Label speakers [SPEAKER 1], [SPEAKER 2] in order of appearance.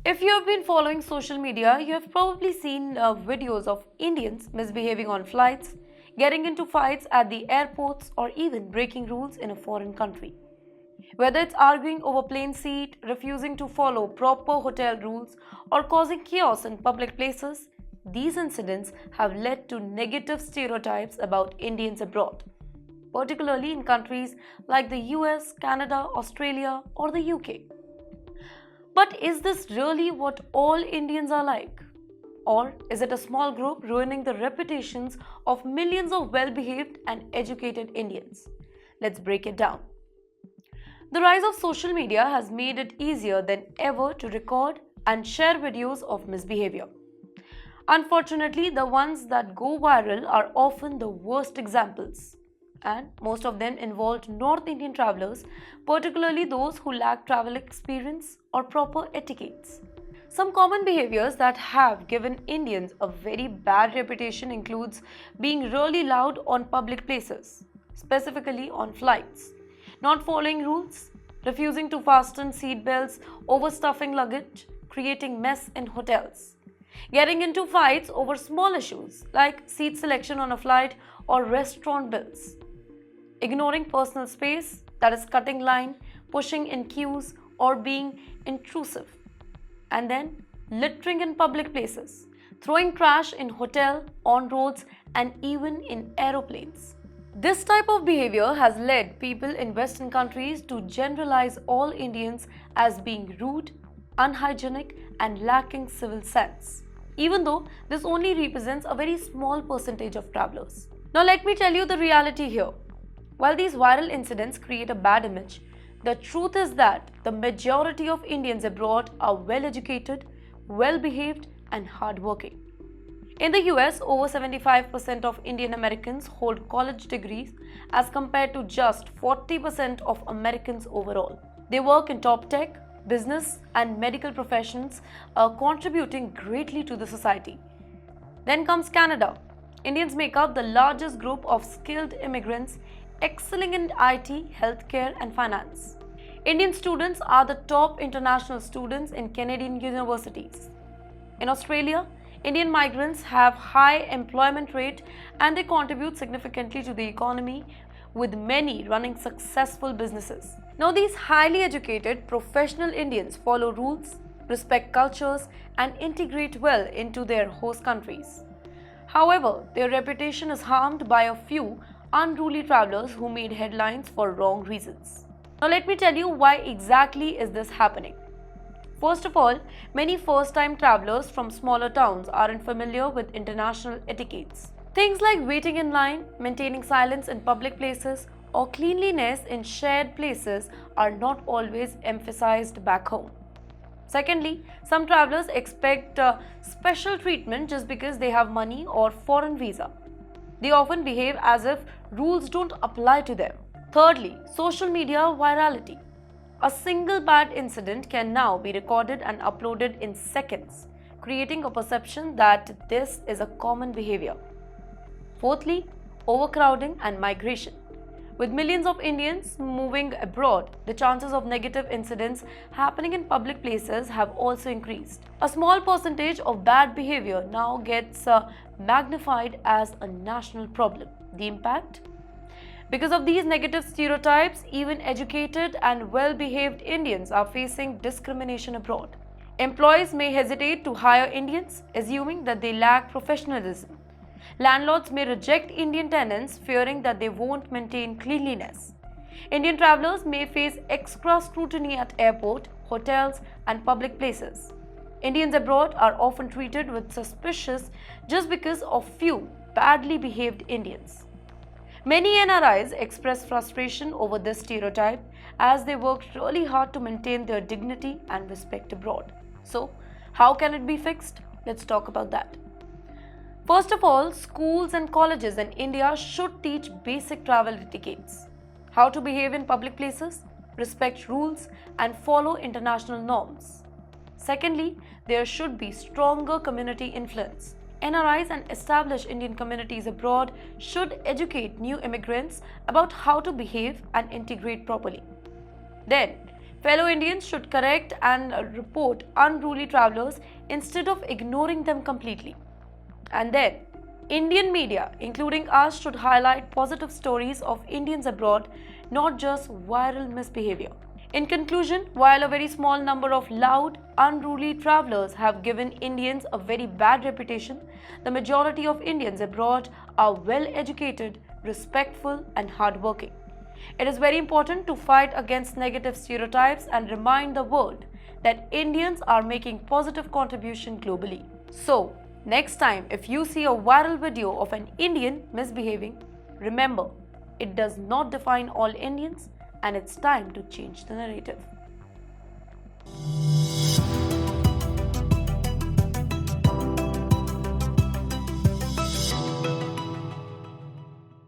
[SPEAKER 1] If you have been following social media, you have probably seen videos of Indians misbehaving on flights, getting into fights at the airports, or even breaking rules in a foreign country. Whether it's arguing over plane seat, refusing to follow proper hotel rules, or causing chaos in public places, these incidents have led to negative stereotypes about Indians abroad, particularly in countries like the US, Canada, Australia, or the UK. But is this really what all Indians are like? Or is it a small group ruining the reputations of millions of well behaved and educated Indians? Let's break it down. The rise of social media has made it easier than ever to record and share videos of misbehavior. Unfortunately, the ones that go viral are often the worst examples, and most of them involved North Indian travelers, particularly those who lack travel experience or proper etiquettes. Some common behaviors that have given Indians a very bad reputation includes being really loud on public places, specifically on flights, not following rules, refusing to fasten seat belts, overstuffing luggage, creating mess in hotels, getting into fights over small issues like seat selection on a flight or restaurant bills, ignoring personal space, that is cutting line, pushing in queues, or being intrusive, and then littering in public places, throwing trash in hotel, on roads, and even in aeroplanes. This type of behavior has led people in Western countries to generalize all Indians as being rude, unhygienic, and lacking civil sense, even though this only represents a very small percentage of travelers. Now, let me tell you the reality here. While these viral incidents create a bad image, the truth is that the majority of Indians abroad are well educated, well behaved, and hardworking. In the US, over 75% of Indian Americans hold college degrees as compared to just 40% of Americans overall. They work in top tech, business, and medical professions, contributing greatly to the society. Then comes Canada. Indians make up the largest group of skilled immigrants excelling in IT, healthcare, and finance. Indian students are the top international students in Canadian universities. In Australia, Indian migrants have high employment rate and they contribute significantly to the economy, with many running successful businesses. Now, these highly educated professional Indians follow rules, respect cultures, and integrate well into their host countries. However, their reputation is harmed by a few unruly travelers who made headlines for wrong reasons. Now, let me tell you why exactly is this happening. First of all, many first-time travelers from smaller towns aren't familiar with international etiquettes. Things like waiting in line, maintaining silence in public places, or cleanliness in shared places are not always emphasized back home. Secondly, some travelers expect special treatment just because they have money or foreign visa. They often behave as if rules don't apply to them. Thirdly, social media virality. A single bad incident can now be recorded and uploaded in seconds, creating a perception that this is a common behavior. Fourthly, overcrowding and migration. With millions of Indians moving abroad, the chances of negative incidents happening in public places have also increased. A small percentage of bad behavior now gets magnified as a national problem. The impact? Because of these negative stereotypes, even educated and well-behaved Indians are facing discrimination abroad. Employees may hesitate to hire Indians, assuming that they lack professionalism. Landlords may reject Indian tenants, fearing that they won't maintain cleanliness. Indian travelers may face extra scrutiny at airport, hotels, and public places. Indians abroad are often treated with suspicion just because of few badly behaved Indians. Many NRIs express frustration over this stereotype as they work really hard to maintain their dignity and respect abroad. So, how can it be fixed? Let's talk about that. First of all, schools and colleges in India should teach basic travel etiquettes. How to behave in public places, respect rules, and follow international norms. Secondly, there should be stronger community influence. NRIs and established Indian communities abroad should educate new immigrants about how to behave and integrate properly. Then, Fellow Indians should correct and report unruly travelers instead of ignoring them completely. And then, Indian media, including us, should highlight positive stories of Indians abroad, not just viral misbehavior. In conclusion, while a very small number of loud, unruly travelers have given Indians a very bad reputation, the majority of Indians abroad are well educated, respectful, and hardworking. It is very important to fight against negative stereotypes and remind the world that Indians are making positive contribution globally. So, next time if you see a viral video of an Indian misbehaving, remember, it does not define all Indians and it's time to change the narrative.